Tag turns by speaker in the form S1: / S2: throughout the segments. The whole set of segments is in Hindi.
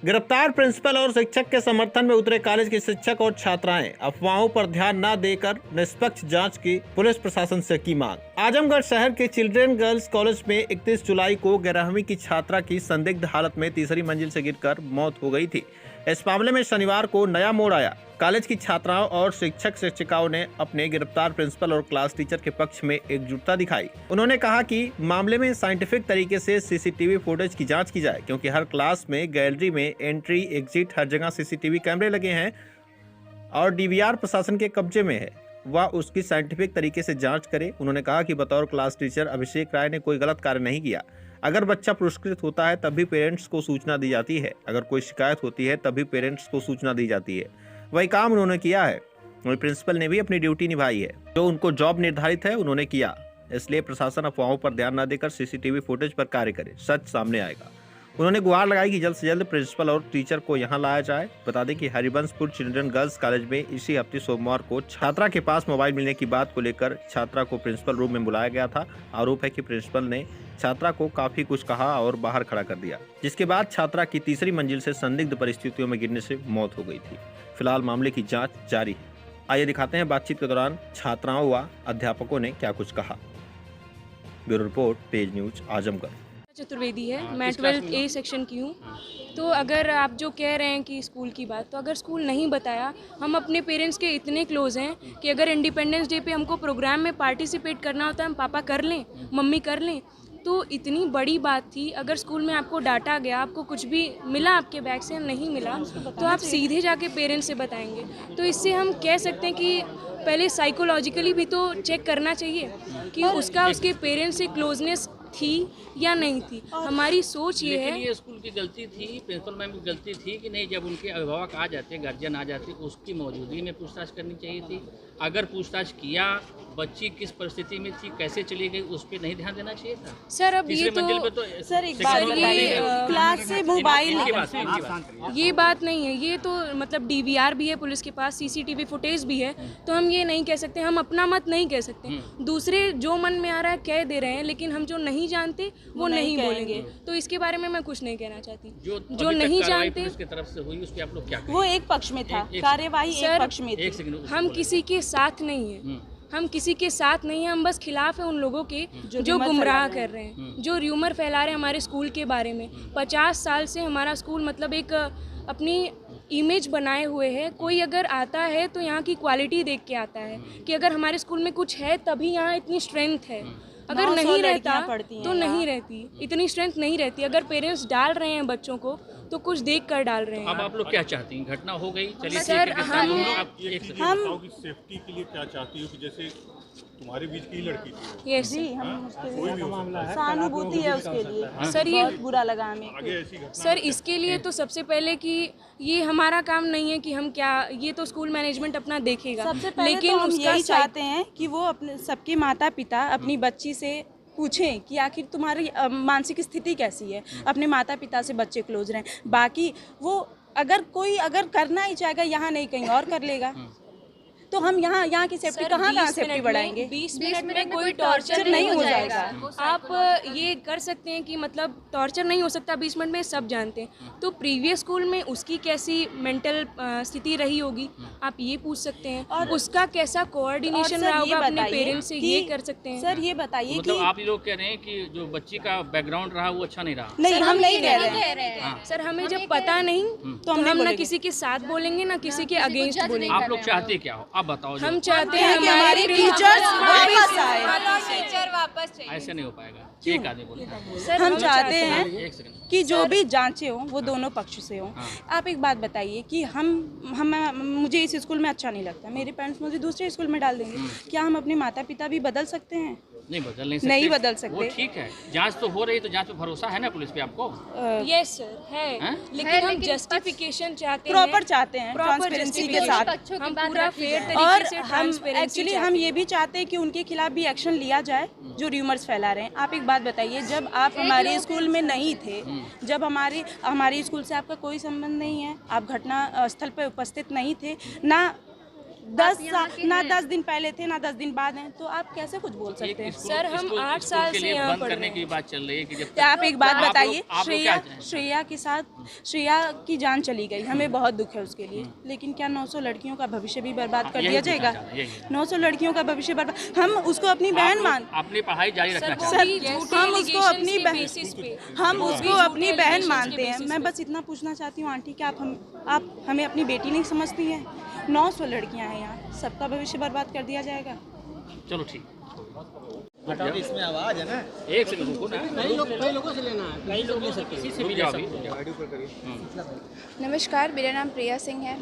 S1: गिरफ्तार प्रिंसिपल और शिक्षक के समर्थन में उतरे कॉलेज के शिक्षक और छात्राएं। अफवाहों पर ध्यान न देकर निष्पक्ष जांच की पुलिस प्रशासन से की मांग। आजमगढ़ शहर के चिल्ड्रन गर्ल्स कॉलेज में 31 जुलाई को 11वीं की छात्रा की संदिग्ध हालत में तीसरी मंजिल से गिरकर मौत हो गई थी। इस मामले में शनिवार को नया मोड़ आया। कॉलेज की छात्राओं और शिक्षक शिक्षिकाओं ने अपने गिरफ्तार प्रिंसिपल और क्लास टीचर के पक्ष में एकजुटता दिखाई। उन्होंने कहा कि मामले में साइंटिफिक तरीके से सीसीटीवी फुटेज की जांच की जाए, क्योंकि हर क्लास में, गैलरी में, एंट्री एग्जिट हर जगह सीसीटीवी कैमरे लगे हैं और डीवीआर प्रशासन के कब्जे में है। वह उसकी साइंटिफिक तरीके से जांच करे। उन्होंने कहा कि बतौर क्लास टीचर अभिषेक राय ने कोई गलत कार्य नहीं किया। अगर बच्चा पुरस्कृत होता है तब भी पेरेंट्स को सूचना दी जाती है। अगर कोई शिकायत होती है तब भी पेरेंट्स को सूचना दी जाती है। वही काम उन्होंने किया है। वही प्रिंसिपल ने भी अपनी ड्यूटी निभाई है। जो उनको जॉब निर्धारित है उन्होंने किया। इसलिए प्रशासन अफवाहों पर ध्यान न देकर सीसीटीवी फुटेज पर कार्य करे, सच सामने आएगा। उन्होंने गुहार लगाई कि जल्द से जल्द प्रिंसिपल और टीचर को यहां लाया जाए। बता दें कि हरिवंशपुर चिल्ड्रन गर्ल्स कॉलेज में इसी हफ्ते सोमवार को छात्रा के पास मोबाइल मिलने की बात को लेकर छात्रा को प्रिंसिपल रूम में बुलाया गया था। आरोप है कि प्रिंसिपल ने छात्रा को काफी कुछ कहा और बाहर खड़ा कर दिया, जिसके बाद छात्रा की तीसरी मंजिल से संदिग्ध परिस्थितियों में गिरने से मौत हो गई थी। फिलहाल मामले की जांच जारी है। आइए दिखाते हैं बातचीत के दौरान छात्राओं व अध्यापकों ने क्या कुछ कहा। Bureau report, page news, Azamgarh.
S2: Chaturvedi है, मैं 12th A सेक्शन की हूँ। तो अगर आप जो कह रहे हैं कि स्कूल की बात, तो अगर स्कूल नहीं बताया, हम अपने पेरेंट्स के इतने क्लोज हैं कि अगर इंडिपेंडेंस डे पे हमको प्रोग्राम में पार्टिसिपेट करना होता है, हम पापा कर लें, मम्मी कर लें। तो इतनी बड़ी बात थी। अगर स्कूल में आपको डांटा गया, आपको कुछ भी मिला आपके बैग से नहीं मिला, तो आप सीधे जाके पेरेंट्स से बताएंगे। तो इससे हम कह सकते हैं कि पहले साइकोलॉजिकली भी तो चेक करना चाहिए कि उसका उसके पेरेंट्स से क्लोजनेस थी या नहीं थी। हमारी सोच ये है,
S3: ये स्कूल की गलती थी, प्रिंसिपल मैम की गलती थी कि नहीं, जब उनके अभिभावक आ जाते, गार्जियन आ जाते, उसकी मौजूदगी में पूछताछ करनी चाहिए थी। अगर पूछताछ किया, बच्ची किस परिस्थिति में थी, कैसे चली गई, उस पर नहीं ध्यान देना चाहिए था।
S2: सर अब ये तो
S4: सर एक बात बताइए, क्लास से मोबाइल
S2: ये बात नहीं है। ये तो मतलब डीवीआर भी है पुलिस के पास, सीसीटीवी फुटेज भी है। तो हम ये नहीं कह सकते, हम अपना मत नहीं कह सकते। दूसरे जो मन में आ रहा है कह दे रहे हैं, लेकिन हम जो नहीं जानते वो नहीं बोलेंगे। तो इसके बारे में मैं कुछ नहीं कहना चाहती। जो नहीं जानते
S3: पुलिस की तरफ से हुई, उसके आप लोग क्या कहें?
S4: वो एक पक्ष में था, कार्यवाही एक पक्ष में थी।
S2: हम किसी के साथ नहीं है, हम किसी के साथ नहीं है। हम बस खिलाफ है उन लोगों के जो गुमराह कर रहे हैं, जो र्यूमर फैला रहे हैं हमारे स्कूल के बारे में। 50 साल से हमारा स्कूल मतलब एक अपनी इमेज बनाए हुए है। कोई अगर आता है तो यहाँ की क्वालिटी देख के आता है कि अगर हमारे स्कूल में कुछ है तभी यहाँ इतनी स्ट्रेंथ है। अगर नहीं रहता तो नहीं रहती, इतनी स्ट्रेंथ नहीं रहती। अगर पेरेंट्स डाल रहे हैं बच्चों को तो कुछ देख कर डाल रहे हैं।
S3: अब आप लोग क्या चाहती हैं? घटना हो गई, चलिए
S2: सर,
S3: हम
S5: बताओ कि सेफ्टी के लिए क्या चाहती हो, कि जैसे तुम्हारे बीच की लड़की थी।
S2: यस
S4: जी, हम उसके लिए सहानुभूति है उसके लिए।
S2: सर, ये
S4: बहुत बुरा लगा हमें।
S5: आगे ऐसी घटना
S2: सर इसके लिए तो सबसे पहले कि ये हमारा काम नहीं है कि हम क्या, ये तो स्कूल मैनेजमेंट अपना देखेगा।
S4: सबसे पहले
S2: लेकिन
S4: तो हम
S2: उसका
S4: यही चाहते हैं कि वो अपने सबके माता पिता अपनी बच्ची से पूछें कि आखिर तुम्हारी मानसिक स्थिति कैसी है। अपने माता पिता से बच्चे क्लोज रहें। बाकी वो अगर करना ही चाहेगा, यहाँ नहीं कहीं और कर लेगा। तो हम यहाँ की सेफ्टी कहाँ सेफ्टी बढ़ाएंगे?
S2: 20 मिनट में कोई टॉर्चर नहीं हो जाएगा। आप ये कर सकते हैं कि मतलब टॉर्चर नहीं हो सकता 20 मिनट में, सब जानते हैं। तो प्रीवियस स्कूल में उसकी कैसी मेंटल स्थिति रही होगी, आप ये पूछ सकते हैं। और उसका कैसा कोऑर्डिनेशन रहा होगा अपने पेरेंट्स से, ये कर सकते हैं।
S4: सर ये बताइए
S3: मतलब
S4: कि
S3: आप लोग कह रहे हैं कि जो बच्ची का बैकग्राउंड रहा वो अच्छा नहीं रहा।
S4: नहीं, हम नहीं कह रहे हैं।
S2: सर हमें जब पता नहीं तो हम ना किसी के साथ बोलेंगे ना किसी के अगेंस्ट बोलेंगे।
S3: आप लोग चाहते क्या हो, आप बताओ।
S2: हम चाहते हैं
S4: कि हमारे टीचर्स वापस आए।
S3: ऐसे नहीं हो पाएगा। एक आदमी बोले।
S4: हम चाहते हैं
S3: एक सेकंड
S4: कि जो भी जांचें हों वो दोनों पक्ष से हों। आप एक बात बताइए कि मुझे इस स्कूल में अच्छा नहीं लगता, मेरे पेरेंट्स मुझे दूसरे स्कूल में डाल देंगे। क्या हम अपने माता पिता भी बदल सकते हैं?
S3: नहीं बदल नहीं सकते।
S4: नहीं बदल सकते।
S3: वो ठीक है, जांच तो हो रही, तो जांच पे भरोसा है ना पुलिस पे आपको?
S2: यस सर है, लेकिन हम जस्टिफिकेशन चाहते हैं,
S4: प्रॉपर चाहते हैं,
S2: प्रॉपर
S4: ट्रांसपेरेंसी के साथ।
S2: हम पूरा फेयर
S4: और
S2: तरीके से
S4: हम एक्चुअली हम ये भी चाहते हैं कि उनके खिलाफ भी एक्शन लिया जाए जो र्यूमर्स फैला रहे हैं। आप एक बात बताइए, जब आप हमारे स्कूल में नहीं थे, जब हमारे स्कूल से आपका कोई संबंध नहीं है, आप घटना स्थल पर उपस्थित नहीं थे, ना ना 10 दिन पहले थे ना 10 दिन बाद हैं, तो आप कैसे कुछ बोल सकते हैं?
S2: सर, हम 8 साल से यहाँ
S3: बंद
S2: पढ़
S3: करने
S2: रहे
S3: की बात चल रही है कि जब
S4: क्या आप एक बात
S3: आप लोग-
S4: बताइए,
S3: आप लोग क्या चाहें?
S4: श्रेया के साथ श्रेया की जान चली गई, हमें बहुत दुख है उसके लिए, लेकिन क्या 900 लड़कियों का भविष्य भी बर्बाद कर
S3: यही
S4: दिया
S3: पूछना
S4: जाएगा?
S3: चाह रहा हूं, यही है।
S4: 900 लड़कियों का भविष्य बर्बाद, हम उसको अपनी बहन मान
S3: अपनी पढ़ाई जारी रखना
S2: सर,
S3: चाहते हैं।
S4: हम उसको अपनी
S2: बेसिस पे
S4: हम उसको अपनी बहन
S2: allegations
S4: मानते
S2: के
S4: हैं।
S2: basis
S4: मैं
S2: पे।
S4: बस इतना पूछना चाहती हूँ आंटी, क्या आप हमें अपनी बेटी नहीं समझती हैं? 900 लड़कियां हैं यहाँ, सबका भविष्य बर्बाद कर दिया जाएगा?
S3: चलो ठीक
S6: इसमें आवाज है ना।
S3: एक सेकंड रुको ना,
S6: कई लोगों से लेना है, कई लोग ले सकते हैं।
S3: किसी से भी ले सकते हैं।
S7: नमस्कार, मेरा नाम प्रिया सिंह है।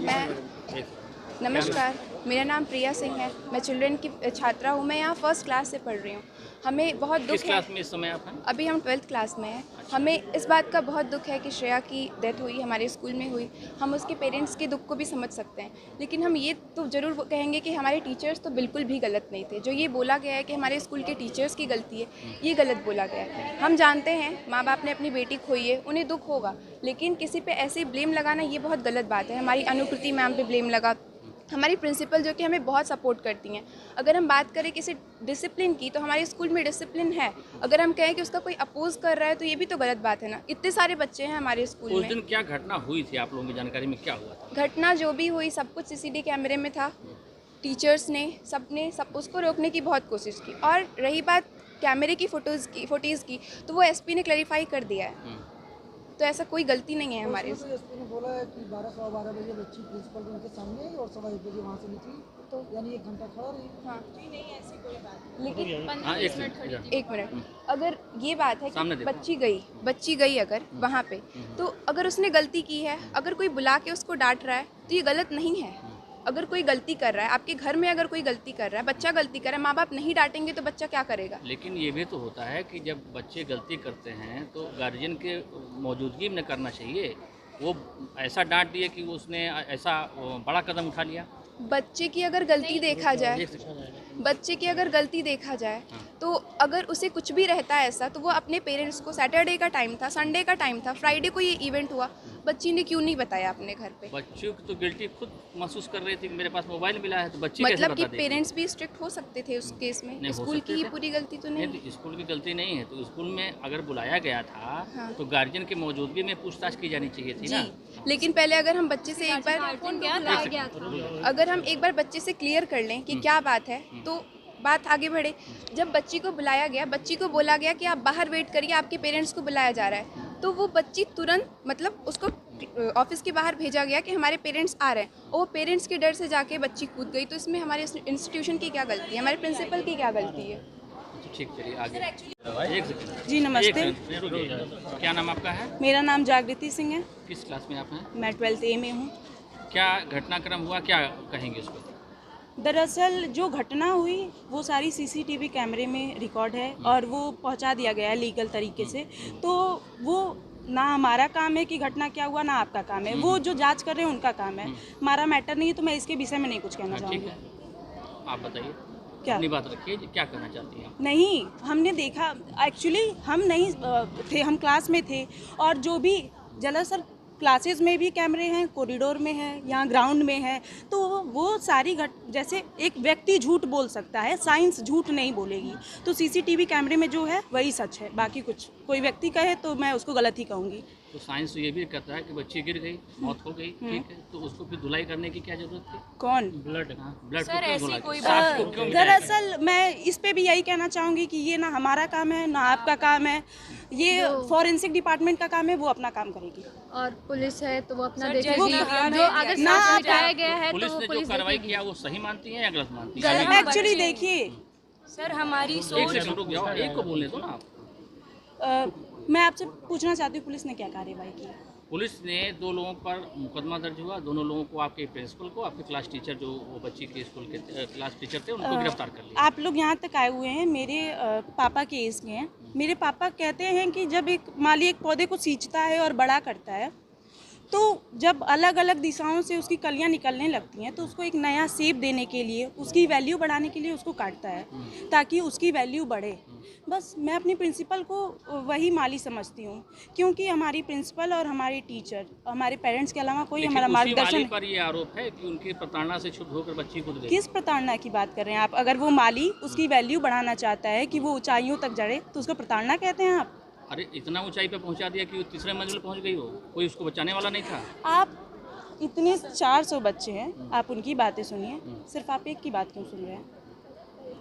S7: मेरा नाम प्रिया सिंह है। मैं चिल्ड्रन की छात्रा हूँ। मैं यहाँ फर्स्ट क्लास से पढ़ रही हूँ। हमें बहुत
S3: किस
S7: दुख है।
S3: क्लास में इस समय आप हैं?
S7: अभी हम 12th क्लास में हैं। हमें इस बात का बहुत दुख है कि श्रेया की डेथ हुई, हमारे स्कूल में हुई। हम उसके पेरेंट्स के दुख को भी समझ सकते हैं, लेकिन हम ये तो ज़रूर कहेंगे कि हमारे टीचर्स तो बिल्कुल भी गलत नहीं थे। जो ये बोला गया है कि हमारे स्कूल के टीचर्स की गलती है, ये गलत बोला गया है। हम जानते हैं माँ बाप ने अपनी बेटी खोई है, उन्हें दुख होगा, लेकिन किसी पे ऐसे ब्लेम लगाना ये बहुत गलत बात है। हमारी अनुकृति मैम पे ब्लेम लगा, हमारी प्रिंसिपल जो कि हमें बहुत सपोर्ट करती हैं। अगर हम बात करें किसी डिसिप्लिन की, तो हमारे स्कूल में डिसिप्लिन है। अगर हम कहें कि उसका कोई अपोज कर रहा है, तो ये भी तो गलत बात है ना। इतने सारे बच्चे हैं हमारे स्कूल
S3: उस
S7: में।
S3: दिन क्या घटना हुई थी, आप लोगों की जानकारी में क्या हुआ था?
S7: घटना जो भी हुई, सब कुछ सीसीटीवी कैमरे में था। टीचर्स ने सब उसको रोकने की बहुत कोशिश की। और रही बात कैमरे की फोटोज़ की, तो वो एसपी ने क्लैरिफाई कर दिया है। तो ऐसा कोई गलती नहीं है हमारे।
S8: एसपी ने बोला है कि 12:15 बजे बच्ची प्रिंसिपल के उनके सामने आई और 1:15 बजे वहाँ से निकली, तो यानी 1 घंटा खड़ा रही।
S7: हाँ, लेकिन
S3: हाँ, एक मिनट।
S7: एक मिनट, अगर ये बात है
S3: सामने
S7: कि
S3: देखो।
S7: बच्ची गई अगर वहाँ पे, तो अगर उसने गलती की है, अगर कोई बुला के उसको डांट रहा है, तो ये गलत नहीं है। अगर कोई गलती कर रहा है, आपके घर में अगर कोई गलती कर रहा है, बच्चा गलती कर रहा है, माँ बाप नहीं डांटेंगे तो बच्चा क्या करेगा?
S3: लेकिन ये भी तो होता है कि जब बच्चे गलती करते हैं तो गार्जियन के मौजूदगी में करना चाहिए। वो ऐसा डांट दिए कि उसने ऐसा बड़ा कदम उठा लिया।
S7: बच्चे की अगर गलती देखा जाए, तो अगर उसे कुछ भी रहता है ऐसा, तो वो अपने पेरेंट्स को, सैटरडे का टाइम था, संडे का टाइम था, फ्राइडे को ये इवेंट हुआ, बच्ची ने क्यों नहीं बताया अपने घर पे?
S3: बच्चों की तो गिल्टी खुद महसूस कर रही थी कि मेरे पास मोबाइल मिला है, तो बच्ची कैसे
S7: मतलब कि
S3: बता देगी?
S7: पेरेंट्स भी स्ट्रिक्ट हो सकते थे उस केस
S3: नहीं,
S7: में।
S3: हो
S7: स्कूल
S3: सकते
S7: की
S3: थे।
S7: पूरी गलती तो नहीं।
S3: नहीं, स्कूल की गलती नहीं है, तो स्कूल में अगर बुलाया गया था
S7: हाँ।
S3: तो गार्जियन की मौजूदगी में पूछताछ की जानी चाहिए थी ना।
S7: जी, लेकिन पहले अगर हम बच्चे से एक बार बच्चे से क्लियर कर लें कि क्या बात है, तो बात आगे बढ़े। जब बच्ची को बुलाया गया, बच्ची को बोला गया कि आप बाहर वेट करिए, आपके पेरेंट्स को बुलाया जा रहा है, तो वो बच्ची तुरंत, मतलब उसको ऑफिस के बाहर भेजा गया कि हमारे पेरेंट्स आ रहे हैं, और वो पेरेंट्स के डर से जाके बच्ची कूद गई। तो इसमें हमारे इंस्टीट्यूशन की क्या गलती है, हमारे प्रिंसिपल की क्या गलती है?
S3: ठीक, चलिए आगे। एक सेकंड।
S4: जी नमस्ते,
S3: एक सेकंड, रुकिए। क्या नाम आपका है?
S4: मेरा नाम जागृति सिंह है।
S3: किस क्लास में आप हैं?
S4: मैं 12th A में हूँ।
S3: क्या घटनाक्रम हुआ, क्या कहेंगे उसको?
S4: दरअसल जो घटना हुई वो सारी सीसीटीवी कैमरे में रिकॉर्ड है और वो पहुंचा दिया गया है लीगल तरीके से। तो वो ना हमारा काम है कि घटना क्या हुआ, ना आपका काम है। वो जो जांच कर रहे हैं उनका काम है, हमारा मैटर नहीं है। तो मैं इसके विषय में नहीं कुछ कहना
S3: ठीक
S4: चाहूँगी।
S3: है, आप बताइए।
S4: क्या?
S3: अपनी बात रखिए, क्या कहना चाहती हैं?
S4: नहीं, हमने देखा, एक्चुअली हम नहीं थे, हम क्लास में थे, और जो भी दरअसल क्लासेस में भी कैमरे हैं, कॉरिडोर में है, यहाँ ग्राउंड में है। तो वो सारी जैसे एक व्यक्ति झूठ बोल सकता है, साइंस झूठ नहीं बोलेगी। तो सीसीटीवी कैमरे में जो है वही सच है, बाकी कुछ कोई व्यक्ति कहे तो मैं उसको गलत ही कहूँगी।
S3: तो साइंस तो ये भी कहता है कि बच्ची गिर गई, मौत हो गई, ठीक है, तो उसको फिर धुलाई करने की क्या जरूरत थी?
S4: कौन?
S3: ब्लड को
S2: सर,
S3: क्यों
S2: ऐसी
S3: धुलाई?
S2: कोई
S3: सांप को क्यों मिटाया गया?
S4: दरअसल मैं इस पे भी यही कहना चाहूँगी कि ये ना हमारा काम है ना आपका काम है, ये फॉरेंसिक डिपार्टमेंट का काम है, वो अपना काम करेगी।
S9: और पुलिस है तो वो अपना
S2: सर,
S9: देखेगी।
S2: जैसे
S9: जो अगर
S4: ना
S9: सांप
S4: आप-
S9: मिटाया गया है
S3: पुलिस
S9: तो
S3: ने
S9: वो
S3: जो
S9: पुलिस
S3: कार्रवाई
S9: देखेगी।
S3: किया वो सही मानती है या गलत मानती है?
S4: एक्चुअली देखिए,
S2: सर, हमारी
S3: एक
S2: सोच
S3: सेकंड रुक जाओ, एक को बोलने दो ना आप।
S4: मैं आपसे पूछना चाहती हूँ पुलिस ने क्या कार्रवाई की?
S3: पुलिस ने 2 लोगों पर मुकदमा दर्ज हुआ, दोनों लोगों को, आपके प्रिंसिपल को, आपके क्लास टीचर, जो वो बच्ची के स्कूल के क्लास टीचर थे, उनको गिरफ्तार कर लिया।
S4: आप लोग यहाँ तक आए हुए हैं, मेरे पापा के एज के हैं। मेरे पापा कहते हैं कि जब एक माली एक पौधे को सींचता है और बड़ा करता है, तो जब अलग अलग दिशाओं से उसकी कलियां निकलने लगती हैं तो उसको एक नया शेप देने के लिए, उसकी वैल्यू बढ़ाने के लिए उसको काटता है ताकि उसकी वैल्यू बढ़े। बस मैं अपनी प्रिंसिपल को वही माली समझती हूँ, क्योंकि हमारी प्रिंसिपल और हमारी टीचर, हमारे पेरेंट्स के अलावा कोई हमारा मार्गदर्शन।
S3: पर ये आरोप है कि उनकी प्रताड़ना से क्षुब्ध होकर बच्ची को दे।
S4: किस प्रताड़ना की बात कर रहे हैं आप? अगर वो माली उसकी वैल्यू बढ़ाना चाहता है कि वो ऊंचाइयों तक जड़े तो उसको प्रताड़ना कहते हैं आप?
S3: अरे इतना ऊंचाई पे पहुंचा दिया कि वो तीसरे मंजिल पहुंच गई, हो कोई उसको बचाने वाला नहीं था।
S4: आप इतने 400 बच्चे हैं, आप उनकी बातें सुनिए, सिर्फ आप एक की बात क्यों सुन रहे हैं?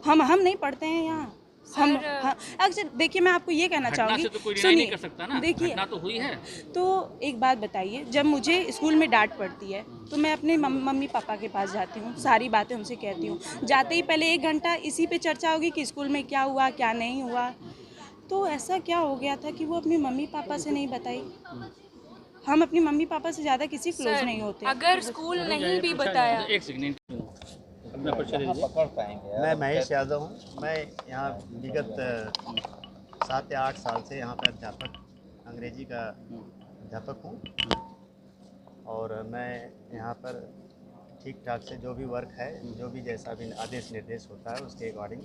S4: हम नहीं पढ़ते हैं यहाँ। हम अक्सर देखिए, मैं आपको ये कहना चाहूँगी,
S3: तो कोई नहीं कर सकता ना,
S4: देखिए
S3: घटना तो हुई है।
S4: तो एक बात बताइए, जब मुझे स्कूल में डांट पड़ती है तो मैं अपने मम्मी पापा के पास जाती हूँ, सारी बातें उनसे कहती हूँ। जाते ही पहले 1 घंटा इसी पे चर्चा होगी कि स्कूल में क्या हुआ क्या नहीं हुआ। तो ऐसा क्या हो गया था कि वो अपनी मम्मी पापा से नहीं बताई? हम अपनी मम्मी पापा से ज़्यादा किसी क्लोज नहीं होते।
S2: अगर स्कूल नहीं भी बताया।
S3: एक सेकंड, अपना परिचय दे दीजिए।
S6: मैं महेश यादव हूँ। मैं यहाँ विगत 7 या 8 साल से यहाँ पर अध्यापक, अंग्रेजी का अध्यापक हूँ, और मैं यहाँ पर ठीक ठाक से जो भी वर्क है, जो भी जैसा भी आदेश निर्देश होता है उसके अकॉर्डिंग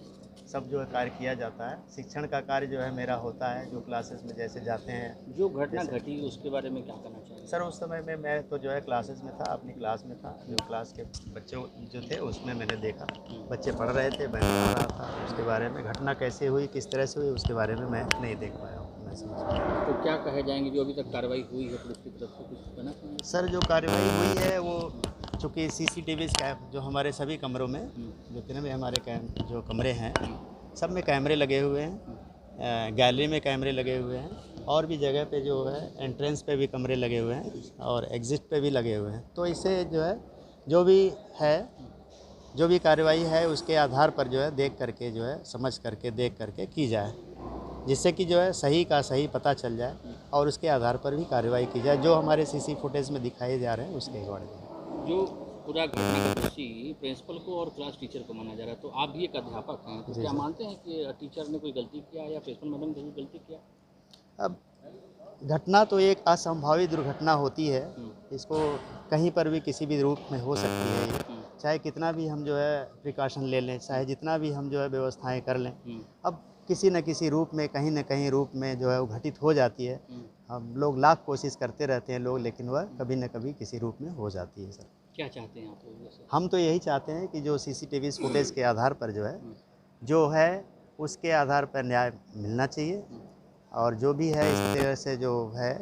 S6: सब जो है कार्य किया जाता है। शिक्षण का कार्य जो है मेरा होता है, जो क्लासेस में जैसे जाते हैं।
S3: जो घटना घटी उसके बारे में क्या कहना चाहिए?
S6: सर, उस समय में मैं तो जो है क्लासेस में था, अपनी क्लास में था। जो क्लास के बच्चे जो थे उसमें मैंने देखा, बच्चे पढ़ रहे थे, मैं पढ़ा रहा था। उसके बारे में घटना कैसे हुई, किस तरह से हुई, उसके बारे में मैं नहीं देख पाया हूँ। मैं समझ
S3: तो क्या कहे जाएंगे जो अभी तक कार्रवाई हुई है पुलिस की तरफ से, कुछ कहना चाहेंगे?
S6: सर, जो कार्रवाई हुई है वो चूँकि CCTV जो हमारे सभी कमरों में, जितने भी हमारे जो कमरे हैं सब में कैमरे लगे हुए हैं, गैलरी में कैमरे लगे हुए हैं, और भी जगह पे जो है एंट्रेंस पे भी कमरे लगे हुए हैं और एग्ज़िट पे भी लगे हुए हैं। तो इससे जो है जो भी कार्रवाई है उसके आधार पर जो है देख करके, जो है समझ करके, देख करके की जाए, जिससे कि जो है सही का सही पता चल जाए और उसके आधार पर भी कार्रवाई की जाए, जो हमारे CC फुटेज में दिखाए जा रहे हैं उसके अकॉर्डिंग।
S3: जो पूरा घटना का दोषी प्रिंसिपल को और क्लास टीचर को माना जा रहा है, तो आप भी एक अध्यापक हैं, तो क्या मानते हैं कि टीचर ने कोई गलती किया या प्रिंसिपल मैडम ने कोई गलती किया? अब घटना तो एक असंभावित दुर्घटना होती है, इसको कहीं पर भी किसी भी रूप में हो सकती है ये। चाहे कितना भी हम जो है प्रिकॉशन ले लें, चाहे जितना भी हम जो है व्यवस्थाएं कर लें, अब किसी न किसी रूप में, कहीं न कहीं रूप में जो है वो घटित हो जाती है। हम लोग लाख कोशिश करते रहते हैं लोग, लेकिन वह कभी न कभी किसी रूप में हो जाती है। सर, क्या चाहते हैं आप लोग?
S6: हम तो यही चाहते हैं कि जो CCTV फुटेज के आधार पर जो है उसके आधार पर न्याय मिलना चाहिए, और जो भी है इस तरह से जो है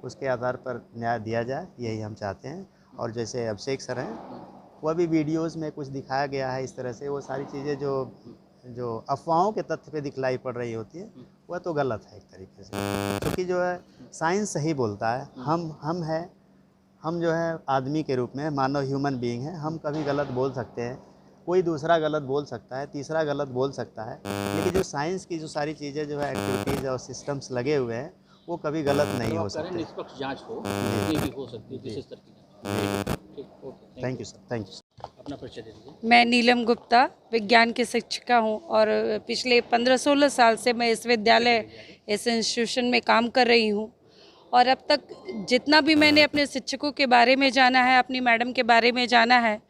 S6: उसके आधार पर न्याय दिया जाए, यही हम चाहते हैं। और जैसे अभिषेक सर हैं, वह भी वीडियोज़ में कुछ दिखाया गया है इस तरह से, वो सारी चीज़ें जो अफवाहों के तथ्य पे दिखलाई पड़ रही होती है, वह तो गलत है एक तरीके से, क्योंकि जो है साइंस सही बोलता है। हम जो है आदमी के रूप में, मानव ह्यूमन बीइंग है, हम कभी गलत बोल सकते हैं, कोई दूसरा गलत बोल सकता है, तीसरा गलत बोल सकता है, लेकिन जो साइंस की जो सारी चीज़ें जो है एक्टिविटीज़ और सिस्टम्स लगे हुए हैं वो कभी गलत नहीं हो सकते।
S3: निष्पक्ष जाँच हो, ये भी हो सकती है, किस तरह की?
S6: Thank you sir, thank you.
S3: अपना परिचय दे दीजिए।
S10: मैं नीलम गुप्ता विज्ञान की शिक्षिका हूँ, और पिछले 15-16 साल से मैं इस विद्यालय, इस इंस्टीट्यूशन में काम कर रही हूँ। और अब तक जितना भी मैंने अपने शिक्षकों के बारे में जाना है, अपनी मैडम के बारे में जाना है,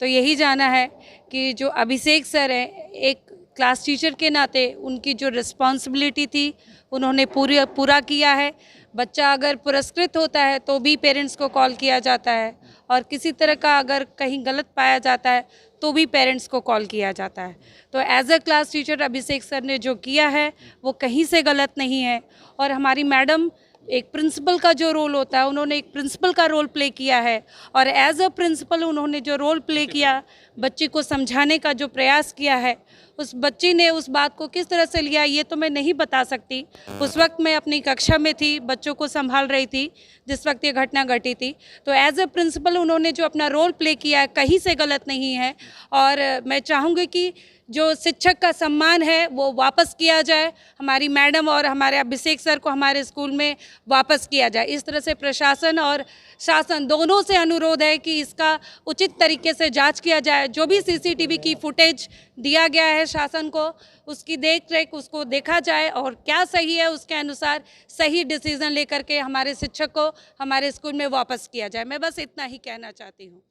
S10: तो यही जाना है कि जो अभिषेक सर हैं, एक क्लास टीचर के नाते उनकी जो रिस्पॉन्सिबिलिटी थी उन्होंने पूरा किया है। बच्चा अगर पुरस्कृत होता है तो भी पेरेंट्स को कॉल किया जाता है, और किसी तरह का अगर कहीं गलत पाया जाता है तो भी पेरेंट्स को कॉल किया जाता है। तो as a class teacher Abhishek sir ने जो किया है वो कहीं से गलत नहीं है। और हमारी मैडम, एक प्रिंसिपल का जो रोल होता है, उन्होंने एक प्रिंसिपल का रोल प्ले किया है, और एज अ प्रिंसिपल उन्होंने जो रोल प्ले किया, बच्चे को समझाने का जो प्रयास किया है, उस बच्ची ने उस बात को किस तरह से लिया ये तो मैं नहीं बता सकती। उस वक्त मैं अपनी कक्षा में थी, बच्चों को संभाल रही थी जिस वक्त ये घटना घटी थी। तो एज अ प्रिंसिपल उन्होंने जो अपना रोल प्ले किया है कहीं से गलत नहीं है, और मैं चाहूँगी कि जो शिक्षक का सम्मान है वो वापस किया जाए, हमारी मैडम और हमारे अभिषेक सर को हमारे स्कूल में वापस किया जाए। इस तरह से प्रशासन और शासन दोनों से अनुरोध है कि इसका उचित तरीके से जांच किया जाए। जो भी CCTV की फुटेज दिया गया है है शासन को, उसकी देख रेख उसको देखा जाए और क्या सही है उसके अनुसार सही डिसीजन लेकर के हमारे शिक्षक को हमारे स्कूल में वापस किया जाए। मैं बस इतना ही कहना चाहती हूँ।